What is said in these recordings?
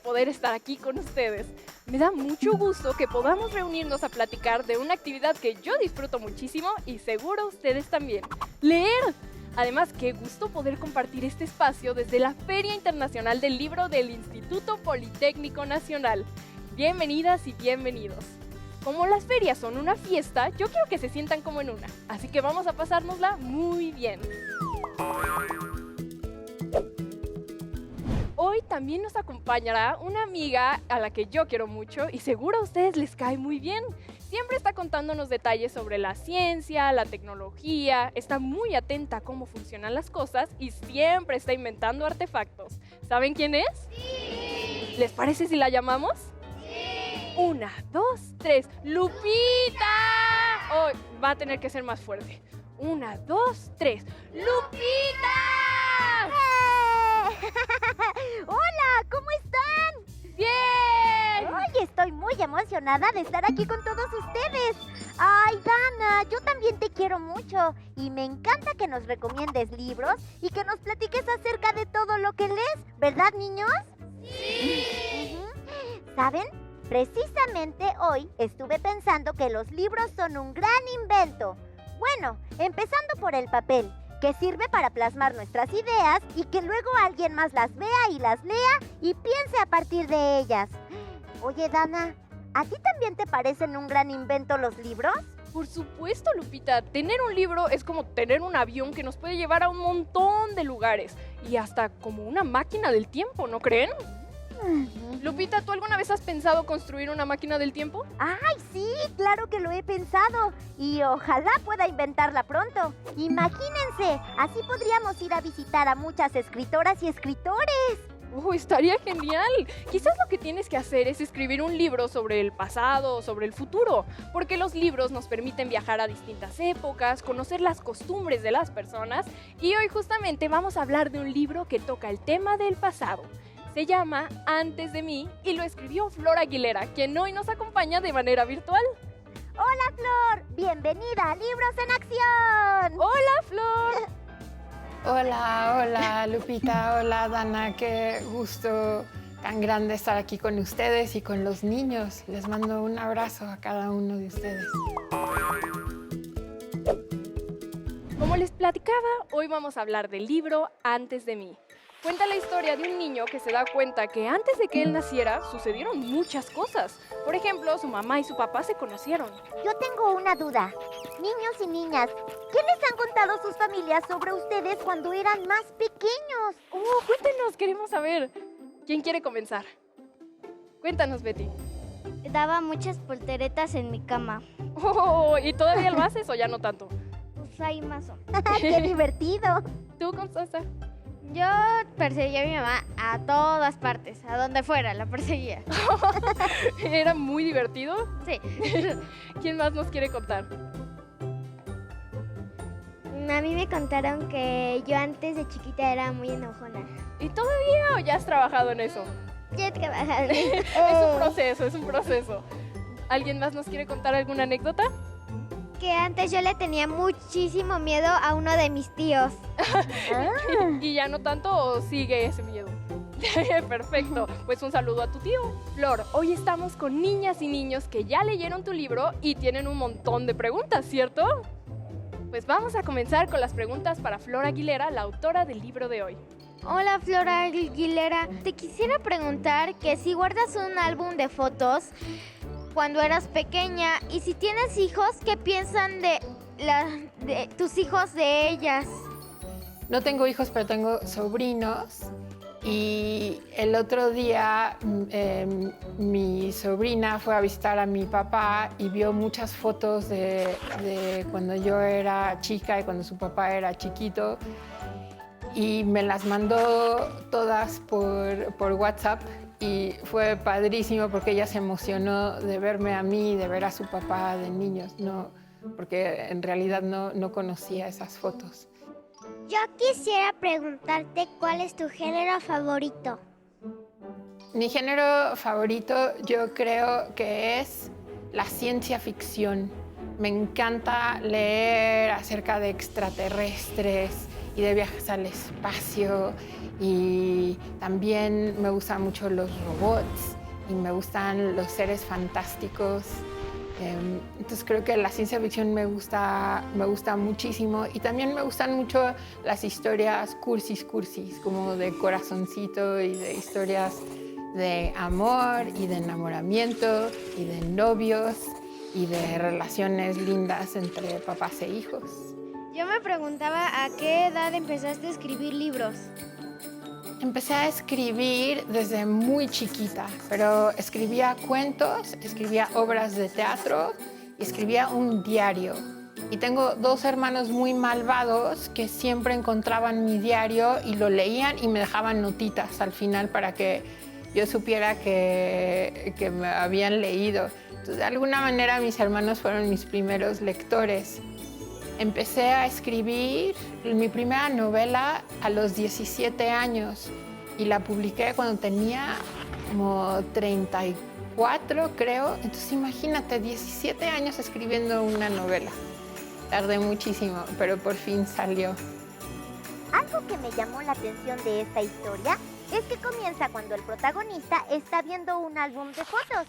poder estar aquí con ustedes. Me da mucho gusto que podamos reunirnos a platicar de una actividad que yo disfruto muchísimo y seguro ustedes también: leer. Además, qué gusto poder compartir este espacio desde la Feria Internacional del Libro del Instituto Politécnico Nacional. Bienvenidas y bienvenidos. Como las ferias son una fiesta, yo quiero que se sientan como en una, así que vamos a pasárnosla muy bien. Hoy también nos acompañará una amiga a la que yo quiero mucho y seguro a ustedes les cae muy bien. Siempre está contándonos detalles sobre la ciencia, la tecnología, está muy atenta a cómo funcionan las cosas y siempre está inventando artefactos. ¿Saben quién es? ¡Sí! ¿Les parece si la llamamos? ¡Sí! 1, 2, 3. ¡Lupita! Oh, va a tener que ser más fuerte. 1, 2, 3. ¡Lupita! ¡Hola! ¿Cómo están? ¡Bien! Oye, estoy muy emocionada de estar aquí con todos ustedes. Ay, Dana, yo también te quiero mucho y me encanta que nos recomiendes libros y que nos platiques acerca de todo lo que lees, ¿verdad, niños? ¡Sí! ¿Saben? Precisamente hoy estuve pensando que los libros son un gran invento. Bueno, empezando por el papel, que sirve para plasmar nuestras ideas y que luego alguien más las vea y las lea y piense a partir de ellas. Oye, Dana, ¿a ti también te parecen un gran invento los libros? Por supuesto, Lupita. Tener un libro es como tener un avión que nos puede llevar a un montón de lugares y hasta como una máquina del tiempo, ¿no creen? Lupita, ¿tú alguna vez has pensado construir una máquina del tiempo? ¡Ay, sí! ¡Claro que lo he pensado! Y ojalá pueda inventarla pronto. Imagínense, así podríamos ir a visitar a muchas escritoras y escritores. ¡Oh, estaría genial! Quizás lo que tienes que hacer es escribir un libro sobre el pasado o sobre el futuro, porque los libros nos permiten viajar a distintas épocas, conocer las costumbres de las personas, y hoy justamente vamos a hablar de un libro que toca el tema del pasado. Se llama Antes de mí y lo escribió Flor Aguilera, quien hoy nos acompaña de manera virtual. ¡Hola, Flor! ¡Bienvenida a Libros en Acción! ¡Hola, Flor! Hola Lupita, hola Dana, qué gusto tan grande estar aquí con ustedes y con los niños. Les mando un abrazo a cada uno de ustedes. Como les platicaba, hoy vamos a hablar del libro Antes de mí. Cuenta la historia de un niño que se da cuenta que antes de que él naciera sucedieron muchas cosas. Por ejemplo, su mamá y su papá se conocieron. Yo tengo una duda. Niños y niñas, ¿qué les han contado sus familias sobre ustedes cuando eran más pequeños? ¡Oh, cuéntenos! Queremos saber. ¿Quién quiere comenzar? Cuéntanos, Betty. Daba muchas volteretas en mi cama. ¡Oh! ¿Y todavía lo haces o ya no tanto? Pues ahí más o ¡Qué divertido! ¿Tú, Constanza? Yo perseguía a mi mamá a todas partes, a donde fuera, la perseguía. ¿Era muy divertido? Sí. ¿Quién más nos quiere contar? A mí me contaron que yo antes de chiquita era muy enojona. ¿Y todavía o ya has trabajado en eso? Ya he trabajado. Es un proceso. ¿Alguien más nos quiere contar alguna anécdota? Que antes yo le tenía muchísimo miedo a uno de mis tíos. ¿Y ya no tanto o sigue ese miedo? Perfecto, pues un saludo a tu tío. Flor, hoy estamos con niñas y niños que ya leyeron tu libro y tienen un montón de preguntas, ¿cierto? Pues vamos a comenzar con las preguntas para Flor Aguilera, la autora del libro de hoy. Hola Flora Aguilera, te quisiera preguntar que si guardas un álbum de fotos cuando eras pequeña y si tienes hijos, ¿qué piensan de tus hijos de ellas? No tengo hijos, pero tengo sobrinos. Y el otro día mi sobrina fue a visitar a mi papá y vio muchas fotos de cuando yo era chica y cuando su papá era chiquito. Y me las mandó todas por WhatsApp. Y fue padrísimo porque ella se emocionó de verme a mí, de ver a su papá de niños, no, porque en realidad no conocía esas fotos. Yo quisiera preguntarte cuál es tu género favorito. Mi género favorito yo creo que es la ciencia ficción. Me encanta leer acerca de extraterrestres y de viajes al espacio, y también me gustan mucho los robots y me gustan los seres fantásticos. Entonces creo que la ciencia ficción me gusta muchísimo, y también me gustan mucho las historias cursis, como de corazoncito y de historias de amor y de enamoramiento y de novios y de relaciones lindas entre papás e hijos. Yo me preguntaba a qué edad empezaste a escribir libros. Empecé a escribir desde muy chiquita, pero escribía cuentos, escribía obras de teatro y escribía un diario. Y tengo 2 hermanos muy malvados que siempre encontraban mi diario y lo leían y me dejaban notitas al final para que yo supiera que me habían leído. Entonces, de alguna manera mis hermanos fueron mis primeros lectores. Empecé a escribir mi primera novela a los 17 años y la publiqué cuando tenía como 34, creo. Entonces imagínate, 17 años escribiendo una novela. Tardé muchísimo, pero por fin salió. Algo que me llamó la atención de esta historia es que comienza cuando el protagonista está viendo un álbum de fotos.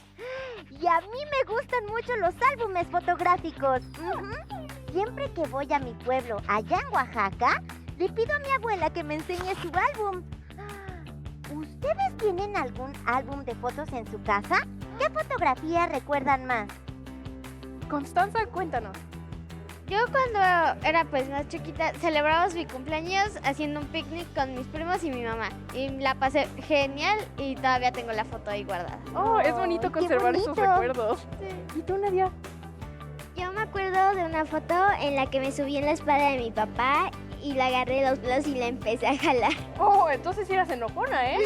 Y a mí me gustan mucho los álbumes fotográficos. Siempre que voy a mi pueblo, allá en Oaxaca, le pido a mi abuela que me enseñe su álbum. ¿Ustedes tienen algún álbum de fotos en su casa? ¿Qué fotografía recuerdan más? Constanza, cuéntanos. Yo cuando era pues más chiquita celebramos mi cumpleaños haciendo un picnic con mis primos y mi mamá. Y la pasé genial y todavía tengo la foto ahí guardada. Oh, es bonito qué conservar esos bonito. recuerdos. Sí. ¿Y tú, Nadia? Yo me acuerdo de una foto en la que me subí en la espalda de mi papá y le agarré los pelos y la empecé a jalar. Oh, entonces sí eras enojona, ¿eh?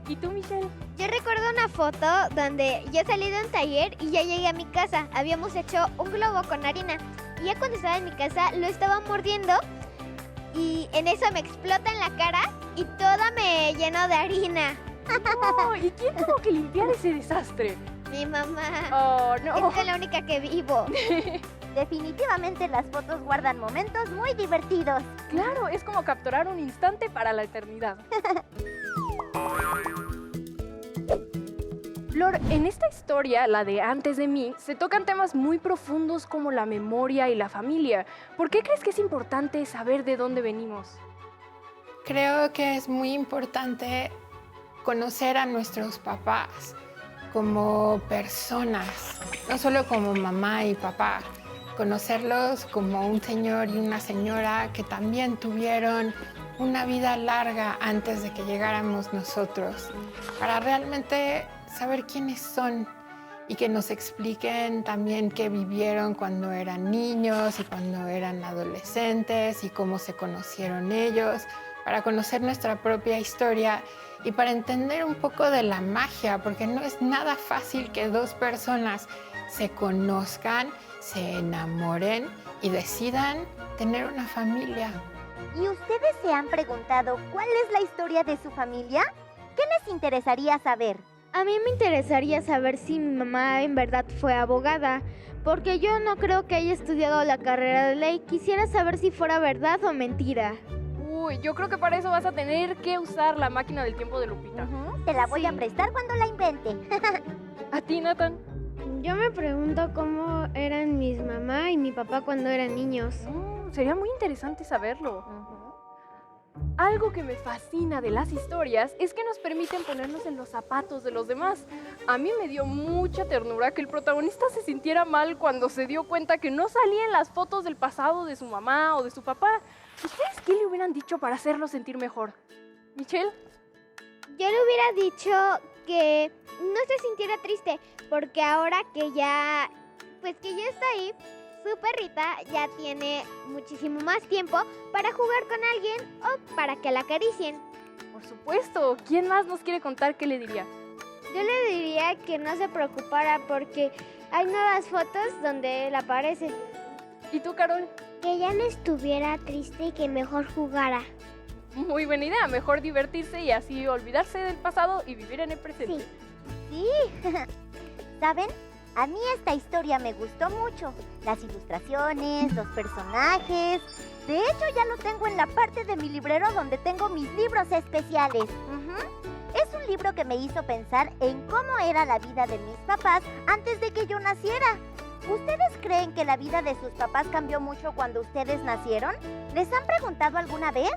¿Y tú, Michelle? Yo recuerdo una foto donde yo salí de un taller y ya llegué a mi casa. Habíamos hecho un globo con harina. Y ya cuando estaba en mi casa lo estaba mordiendo y en eso me explota en la cara y toda me llenó de harina. Oh, ¿y quién tuvo que limpiar ese desastre? Mi mamá. Oh, no. Es la única que vivo. Definitivamente las fotos guardan momentos muy divertidos. Claro, es como capturar un instante para la eternidad. Flor, en esta historia, la de Antes de mí, se tocan temas muy profundos como la memoria y la familia. ¿Por qué crees que es importante saber de dónde venimos? Creo que es muy importante conocer a nuestros papás como personas, no solo como mamá y papá, conocerlos como un señor y una señora que también tuvieron una vida larga antes de que llegáramos nosotros, para realmente saber quiénes son y que nos expliquen también qué vivieron cuando eran niños y cuando eran adolescentes y cómo se conocieron ellos, para conocer nuestra propia historia y para entender un poco de la magia, porque no es nada fácil que 2 personas se conozcan, se enamoren y decidan tener una familia. ¿Y ustedes se han preguntado cuál es la historia de su familia? ¿Qué les interesaría saber? A mí me interesaría saber si mi mamá en verdad fue abogada, porque yo no creo que haya estudiado la carrera de ley. Quisiera saber si fuera verdad o mentira. Uy, yo creo que para eso vas a tener que usar la máquina del tiempo de Lupita. Te la voy a Sí. prestar cuando la invente. ¿A ti, Nathan? Yo me pregunto cómo eran mis mamá y mi papá cuando eran niños. Sería muy interesante saberlo. Algo que me fascina de las historias es que nos permiten ponernos en los zapatos de los demás. A mí me dio mucha ternura que el protagonista se sintiera mal cuando se dio cuenta que no salían las fotos del pasado de su mamá o de su papá. ¿Ustedes qué le hubieran dicho para hacerlo sentir mejor? ¿Michelle? Yo le hubiera dicho que no se sintiera triste, porque ahora que ya está ahí, su perrita ya tiene muchísimo más tiempo para jugar con alguien o para que la acaricien. Por supuesto. ¿Quién más nos quiere contar qué le diría? Yo le diría que no se preocupara porque hay nuevas fotos donde él aparece. ¿Y tú, Carol? Que ya no estuviera triste y que mejor jugara. Muy buena idea. Mejor divertirse y así olvidarse del pasado y vivir en el presente. Sí. ¿Saben? A mí esta historia me gustó mucho. Las ilustraciones, los personajes. De hecho, ya lo tengo en la parte de mi librero donde tengo mis libros especiales. Es un libro que me hizo pensar en cómo era la vida de mis papás antes de que yo naciera. ¿Ustedes creen que la vida de sus papás cambió mucho cuando ustedes nacieron? ¿Les han preguntado alguna vez?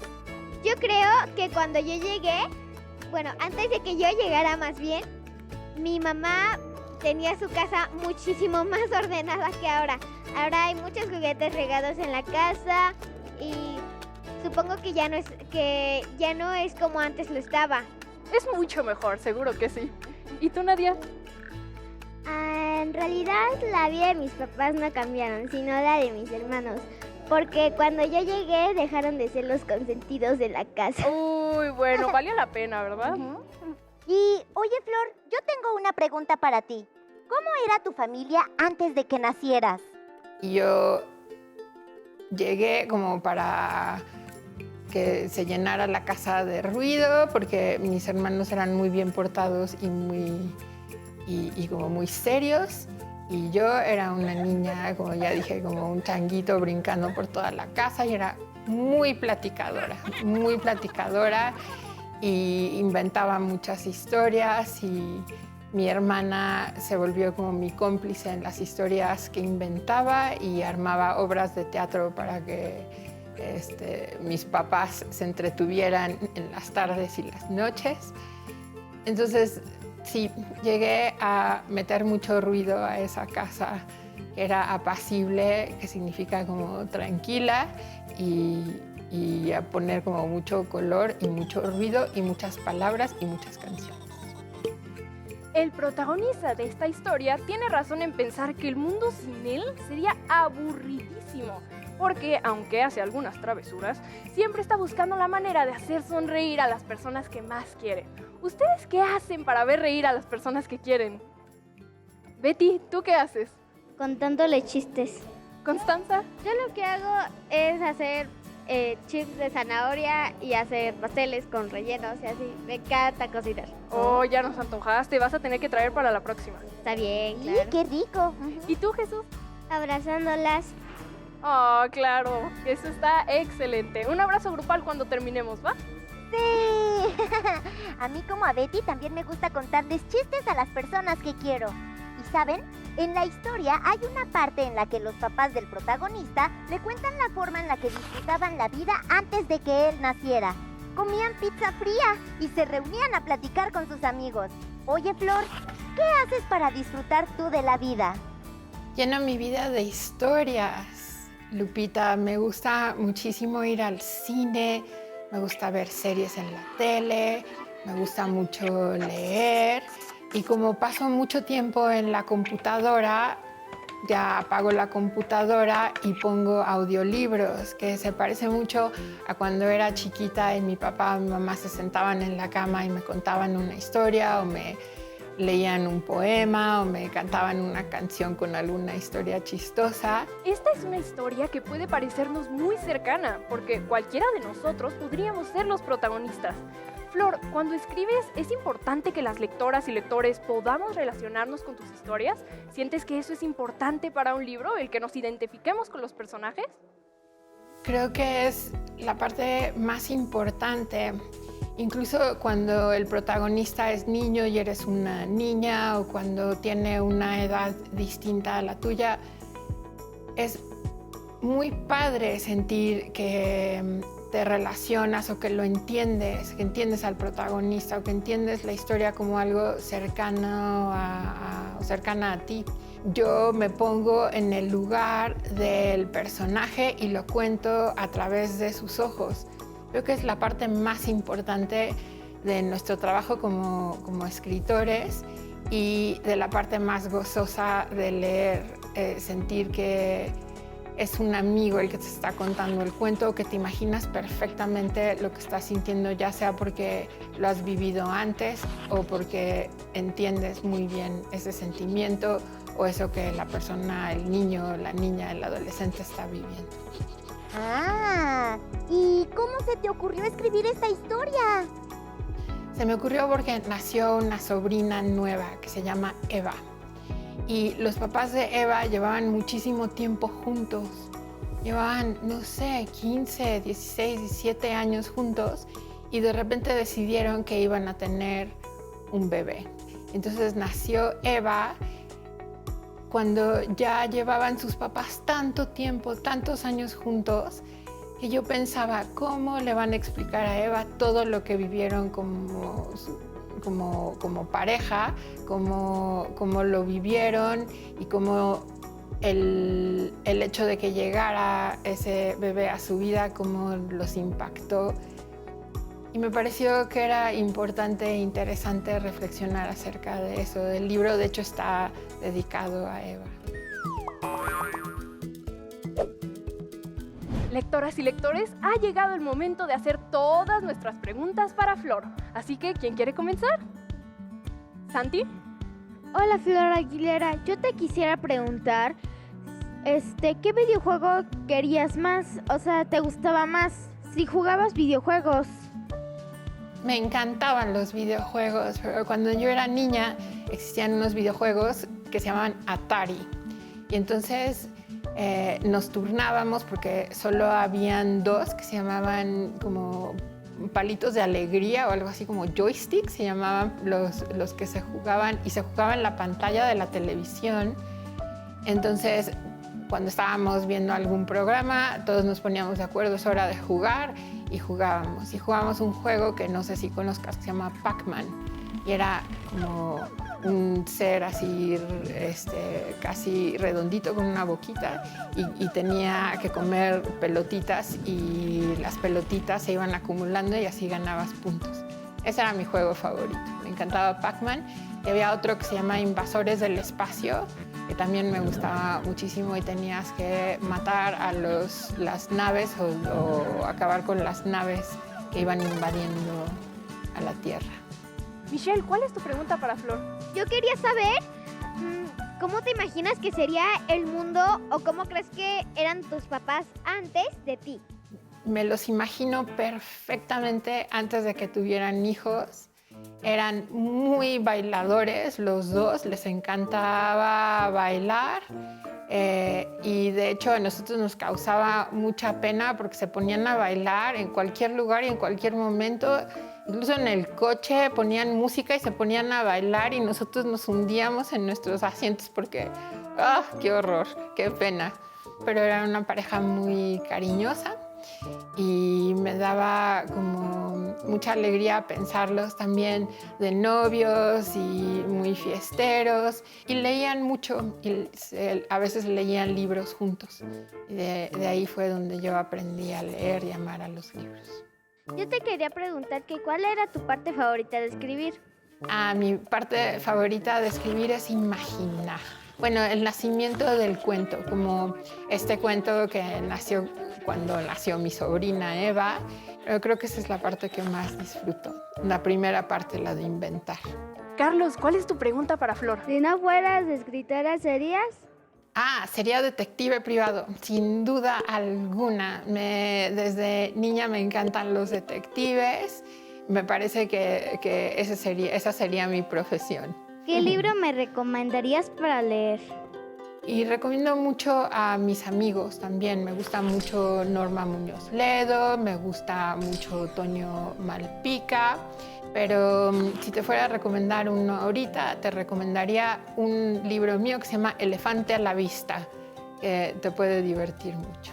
Yo creo que cuando yo llegué, bueno, antes de que yo llegara más bien, mi mamá tenía su casa muchísimo más ordenada que ahora. Ahora hay muchos juguetes regados en la casa y supongo que ya no es como antes lo estaba. Es mucho mejor, seguro que sí. ¿Y tú, Nadia? En realidad la vida de mis papás no cambiaron, sino la de mis hermanos. Porque cuando yo llegué dejaron de ser los consentidos de la casa. Uy, bueno, valió la pena, ¿verdad? Y, oye, Flor, yo tengo una pregunta para ti. ¿Cómo era tu familia antes de que nacieras? Y yo llegué como para que se llenara la casa de ruido, porque mis hermanos eran muy bien portados y como muy serios. Y yo era una niña, como ya dije, como un changuito brincando por toda la casa y era muy platicadora y inventaba muchas historias y mi hermana se volvió como mi cómplice en las historias que inventaba y armaba obras de teatro para que mis papás se entretuvieran en las tardes y las noches. Entonces, sí, llegué a meter mucho ruido a esa casa, que era apacible, que significa como tranquila, y a poner como mucho color y mucho ruido y muchas palabras y muchas canciones. El protagonista de esta historia tiene razón en pensar que el mundo sin él sería aburridísimo, porque aunque hace algunas travesuras, siempre está buscando la manera de hacer sonreír a las personas que más quieren. ¿Ustedes qué hacen para ver reír a las personas que quieren? Betty, ¿tú qué haces? Contándole chistes. ¿Constanza? Yo lo que hago es hacer chips de zanahoria y hacer pasteles con rellenos y así. Me encanta cocinar. Oh, ya nos antojaste, vas a tener que traer para la próxima. Está bien, Sí, claro. qué rico. ¿Y tú, Jesús? Abrazándolas. Oh, claro, eso está excelente. Un abrazo grupal cuando terminemos, ¿va? Sí. A mí como a Betty también me gusta contarles chistes a las personas que quiero. ¿Y saben? En la historia hay una parte en la que los papás del protagonista le cuentan la forma en la que disfrutaban la vida antes de que él naciera. Comían pizza fría y se reunían a platicar con sus amigos. Oye, Flor, ¿qué haces para disfrutar tú de la vida? Lleno mi vida de historias, Lupita. Me gusta muchísimo ir al cine, me gusta ver series en la tele, me gusta mucho leer. Y como paso mucho tiempo en la computadora, ya apago la computadora y pongo audiolibros, que se parece mucho a cuando era chiquita y mi papá y mi mamá se sentaban en la cama y me contaban una historia o me leían un poema o me cantaban una canción con alguna historia chistosa. Esta es una historia que puede parecernos muy cercana, porque cualquiera de nosotros podríamos ser los protagonistas. Flor, cuando escribes, ¿es importante que las lectoras y lectores podamos relacionarnos con tus historias? ¿Sientes que eso es importante para un libro, el que nos identifiquemos con los personajes? Creo que es la parte más importante. Incluso cuando el protagonista es niño y eres una niña, o cuando tiene una edad distinta a la tuya, es muy padre sentir que te relacionas o que lo entiendes, que entiendes al protagonista o que entiendes la historia como algo cercana a ti. Yo me pongo en el lugar del personaje y lo cuento a través de sus ojos. Creo que es la parte más importante de nuestro trabajo como escritores y de la parte más gozosa de leer, sentir que es un amigo el que te está contando el cuento, que te imaginas perfectamente lo que estás sintiendo, ya sea porque lo has vivido antes o porque entiendes muy bien ese sentimiento o eso que la persona, el niño, la niña, el adolescente está viviendo. Ah, ¿y cómo se te ocurrió escribir esta historia? Se me ocurrió porque nació una sobrina nueva que se llama Eva. y los papás de Eva llevaban muchísimo tiempo juntos. Llevaban, no sé, 15, 16, 17 años juntos y de repente decidieron que iban a tener un bebé. Entonces nació Eva cuando ya llevaban sus papás tanto tiempo, tantos años juntos, que yo pensaba, ¿cómo le van a explicar a Eva todo lo que vivieron como pareja, cómo lo vivieron y cómo el hecho de que llegara ese bebé a su vida, cómo los impactó? Y me pareció que era importante e interesante reflexionar acerca de eso. El libro, de hecho, está dedicado a Eva. Lectoras y lectores, ha llegado el momento de hacer todas nuestras preguntas para Flor. Así que, ¿quién quiere comenzar? ¿Santi? Hola Flor Aguilera, yo te quisiera preguntar, ¿qué videojuego querías más? O sea, ¿te gustaba más si jugabas videojuegos? Me encantaban los videojuegos, pero cuando yo era niña existían unos videojuegos que se llamaban Atari. Y entonces nos turnábamos porque solo habían dos que se llamaban como palitos de alegría o algo así como joystick, se llamaban los que se jugaban y se jugaban en la pantalla de la televisión. Entonces, cuando estábamos viendo algún programa, todos nos poníamos de acuerdo, es hora de jugar y jugábamos. Y jugábamos un juego que no sé si conozcas, que se llama Pac-Man. Y era como un ser así casi redondito con una boquita y tenía que comer pelotitas y las pelotitas se iban acumulando y así ganabas puntos. Ese era mi juego favorito. Me encantaba Pac-Man. Y había otro que se llama Invasores del Espacio, que también me gustaba muchísimo y tenías que matar a las naves o acabar con las naves que iban invadiendo a la Tierra. Michelle, ¿cuál es tu pregunta para Flor? Yo quería saber cómo te imaginas que sería el mundo o cómo crees que eran tus papás antes de ti. Me los imagino perfectamente antes de que tuvieran hijos. Eran muy bailadores los dos, les encantaba bailar y de hecho a nosotros nos causaba mucha pena porque se ponían a bailar en cualquier lugar y en cualquier momento. Incluso en el coche ponían música y se ponían a bailar y nosotros nos hundíamos en nuestros asientos porque ¡ah, qué horror, qué pena! Pero era una pareja muy cariñosa y me daba como mucha alegría pensarlos también de novios y muy fiesteros y leían mucho y a veces leían libros juntos y de ahí fue donde yo aprendí a leer y amar a los libros. Yo te quería preguntar que cuál era tu parte favorita de escribir. Mi parte favorita de escribir es imaginar. Bueno, el nacimiento del cuento, como este cuento que nació cuando nació mi sobrina Eva. Yo creo que esa es la parte que más disfruto. La primera parte, la de inventar. Carlos, ¿cuál es tu pregunta para Flor? Si no fueras escritora, ¿serías? Sería detective privado, sin duda alguna. Desde niña me encantan los detectives. Me parece que esa sería mi profesión. ¿Qué libro me recomendarías para leer? Y recomiendo mucho a mis amigos también. Me gusta mucho Norma Muñoz Ledo, me gusta mucho Toño Malpica. Pero si te fuera a recomendar uno ahorita, te recomendaría un libro mío que se llama Elefante a la vista, que te puede divertir mucho.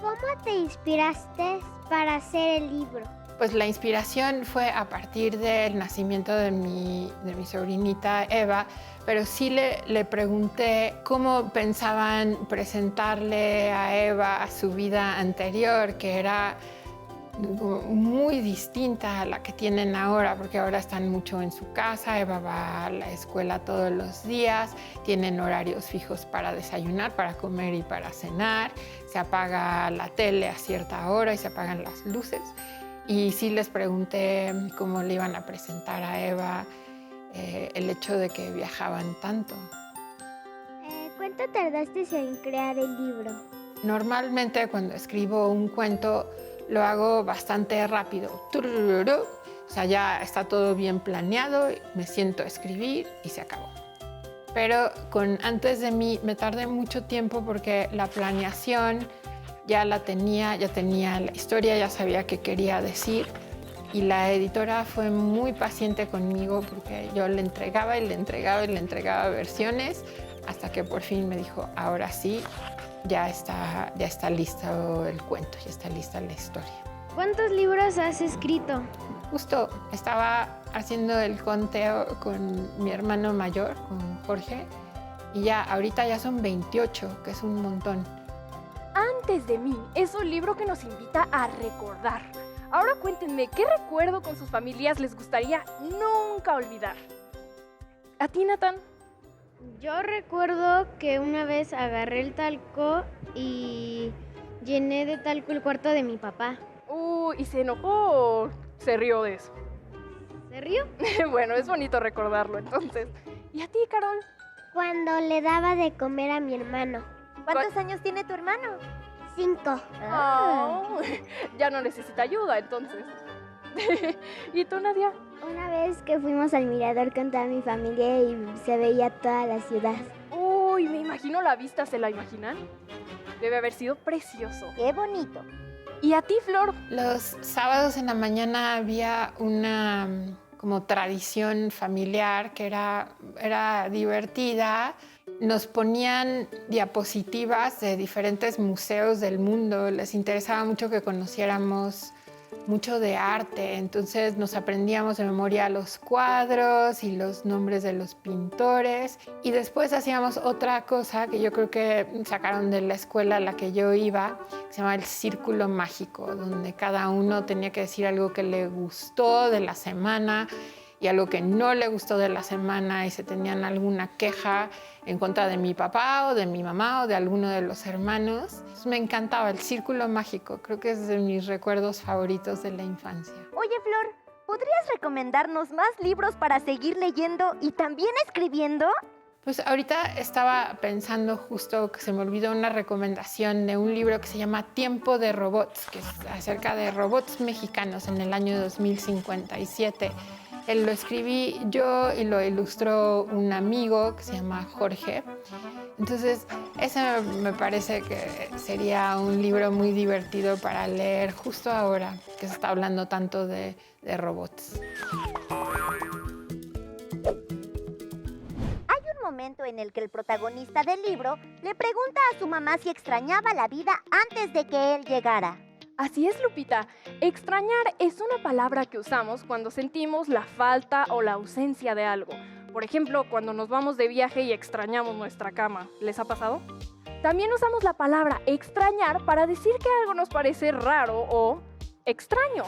¿Cómo te inspiraste para hacer el libro? Pues la inspiración fue a partir del nacimiento de mi sobrinita Eva, pero sí le pregunté cómo pensaban presentarle a Eva a su vida anterior, que era muy distinta a la que tienen ahora, porque ahora están mucho en su casa. Eva va a la escuela todos los días, tienen horarios fijos para desayunar, para comer y para cenar, se apaga la tele a cierta hora y se apagan las luces. Y sí les pregunté cómo le iban a presentar a Eva el hecho de que viajaban tanto. ¿Cuánto tardaste en crear el libro? Normalmente cuando escribo un cuento lo hago bastante rápido. O sea, ya está todo bien planeado, me siento a escribir y se acabó. pero con Antes de mí me tardé mucho tiempo porque la planeación ya la tenía, ya tenía la historia, ya sabía qué quería decir. Y la editora fue muy paciente conmigo porque yo le entregaba y le entregaba y le entregaba versiones hasta que por fin me dijo, ahora sí, ya está listo el cuento, ya está lista la historia. ¿Cuántos libros has escrito? Justo estaba haciendo el conteo con mi hermano mayor, con Jorge, y ahorita ya son 28, que es un montón. Antes de mí es un libro que nos invita a recordar. Ahora cuéntenme, ¿qué recuerdo con sus familias les gustaría nunca olvidar? ¿A ti, Nathan? Yo recuerdo que una vez agarré el talco y llené de talco el cuarto de mi papá. ¿Y se enojó o se rió de eso? ¿Se rió? Bueno, es bonito recordarlo entonces. ¿Y a ti, Carol? Cuando le daba de comer a mi hermano. ¿Cuántos años tiene tu hermano? 5. Oh, ya no necesita ayuda entonces. ¿Y tú, Nadia? Una vez que fuimos al mirador con toda mi familia y se veía toda la ciudad. Uy, me imagino la vista, ¿se la imaginan? Debe haber sido precioso. ¡Qué bonito! ¿Y a ti, Flor? Los sábados en la mañana había una como tradición familiar que era divertida. Nos ponían diapositivas de diferentes museos del mundo. Les interesaba mucho que conociéramos mucho de arte, entonces nos aprendíamos de memoria los cuadros y los nombres de los pintores, y después hacíamos otra cosa que yo creo que sacaron de la escuela a la que yo iba, que se llama el círculo mágico, donde cada uno tenía que decir algo que le gustó de la semana y algo que no le gustó de la semana, y se tenían alguna queja en contra de mi papá o de mi mamá o de alguno de los hermanos. Entonces me encantaba el círculo mágico, creo que es de mis recuerdos favoritos de la infancia. Oye, Flor, ¿podrías recomendarnos más libros para seguir leyendo y también escribiendo? Pues ahorita estaba pensando justo que se me olvidó una recomendación de un libro que se llama Tiempo de Robots, que es acerca de robots mexicanos en el año 2057. Lo escribí yo y lo ilustró un amigo que se llama Jorge. Entonces, ese me parece que sería un libro muy divertido para leer justo ahora que se está hablando tanto de robots. Hay un momento en el que el protagonista del libro le pregunta a su mamá si extrañaba la vida antes de que él llegara. Así es, Lupita. Extrañar es una palabra que usamos cuando sentimos la falta o la ausencia de algo. Por ejemplo, cuando nos vamos de viaje y extrañamos nuestra cama. ¿Les ha pasado? También usamos la palabra extrañar para decir que algo nos parece raro o extraño.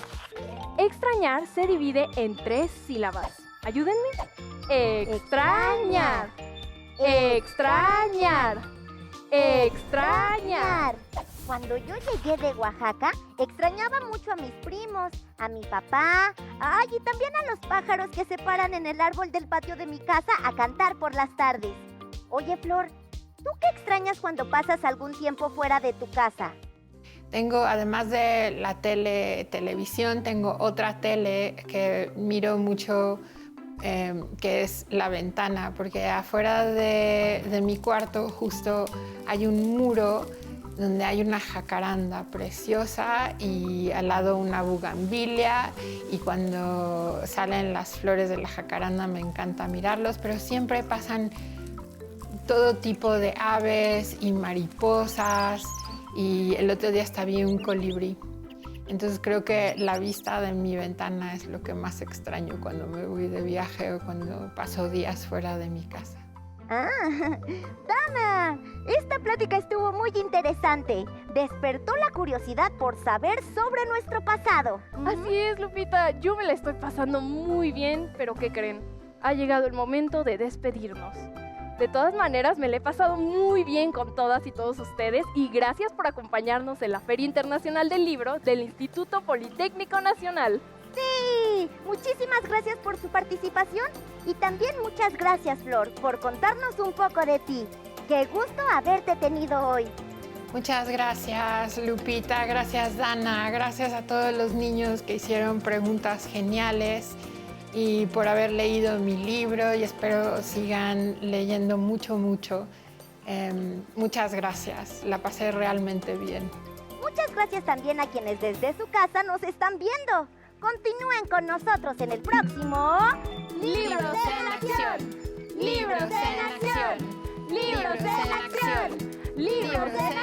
Extrañar se divide en 3 sílabas. Ayúdenme. Extrañar. Extrañar. Extrañar. Cuando yo llegué de Oaxaca, extrañaba mucho a mis primos, a mi papá, y también a los pájaros que se paran en el árbol del patio de mi casa a cantar por las tardes. Oye, Flor, ¿tú qué extrañas cuando pasas algún tiempo fuera de tu casa? Tengo, además de la televisión, tengo otra tele que miro mucho, que es la ventana, porque afuera de mi cuarto justo hay un muro donde hay una jacaranda preciosa y al lado una bugambilia, y cuando salen las flores de la jacaranda me encanta mirarlos, pero siempre pasan todo tipo de aves y mariposas, y el otro día hasta vi un colibrí. Entonces creo que la vista de mi ventana es lo que más extraño cuando me voy de viaje o cuando paso días fuera de mi casa. ¡Dana! Esta plática estuvo muy interesante. Despertó la curiosidad por saber sobre nuestro pasado. Así es, Lupita. Yo me la estoy pasando muy bien, pero ¿qué creen? Ha llegado el momento de despedirnos. De todas maneras, me la he pasado muy bien con todas y todos ustedes, y gracias por acompañarnos en la Feria Internacional del Libro del Instituto Politécnico Nacional. Sí, muchísimas gracias por su participación, y también muchas gracias, Flor, por contarnos un poco de ti. Qué gusto haberte tenido hoy. Muchas gracias, Lupita, gracias, Dana, gracias a todos los niños que hicieron preguntas geniales, y por haber leído mi libro y espero sigan leyendo mucho, mucho. Muchas gracias, la pasé realmente bien. Muchas gracias también a quienes desde su casa nos están viendo. Continúen con nosotros en el próximo Libros en acción. Libros en acción. Libros en acción. Libros en acción.